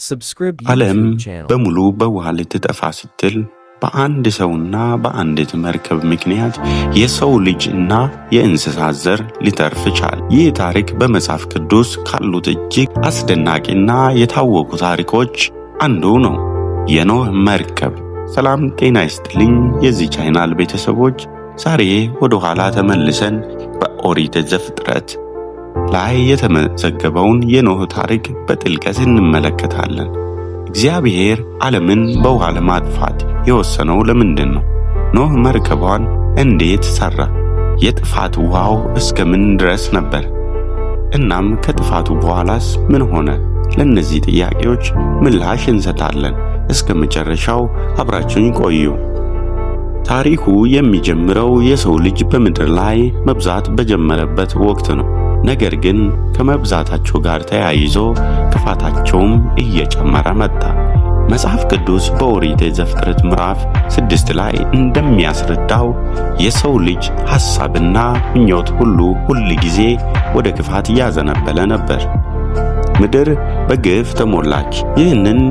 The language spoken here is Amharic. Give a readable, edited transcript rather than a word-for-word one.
Subscribe ዓለም YouTube channel. በሙሉ በውሃ ልትጠፋ ስትል በአንድ ሰውና በአንዲት መርከብ ምክንያት የሰው ልጅና የእንስሳት ዘር ሊተርፍ ቻለ። ይህ ታሪክ በመጽሐፍ ቅዱስ ካሉት እጅግ አስደናቂና የታወቁ ታሪኮች አንዱ ነው። የኖህ መርከብ። ሰላም ጤና ይስጥልኝ የዚህ ቻናል ቤተሰቦች፣ ዛሬ ወደ ኋላ ተመልሰን በኦሪት ዘፍጥረት ላይ የተመዘገበውን የኖህ ታሪክ በጥልቀት እንመለከታለን። እግዚአብሔር ዓለምን በውሃ ለማጥፋት የወሰነው ለምንድን ነው? ኖህ መርከቧን እንዴት ሰራ? የጥፋት ውሃው እስከምን ድረስ ነበር? እናም ከጥፋቱ በኋላስ ምን ሆነ? ለእነዚህ ጥያቄዎች ምላሽ እንሰጣለን። እስከ መጨረሻው አብራችሁኝ ቆዩ። ታሪኩ የሚጀምረው የሰው ልጅ በምድር ላይ መብዛት በጀመረበት ወቅት ነው። ነገር ግን ከመብዛታቸው ጋር ተያይዞ ክፋታቸውም እየጨመረ መጣ። መጽሐፍ ቅዱስ በኦሪት ዘፍጥረት ምዕራፍ 6 ላይ እንደሚያስረዳው የሰው ልጅ ሐሳብና ምኞት ሁል ጊዜ ወደ ክፋት እያዘነበለ ነበር። ምድር በግፍ ተሞላች። ይህንን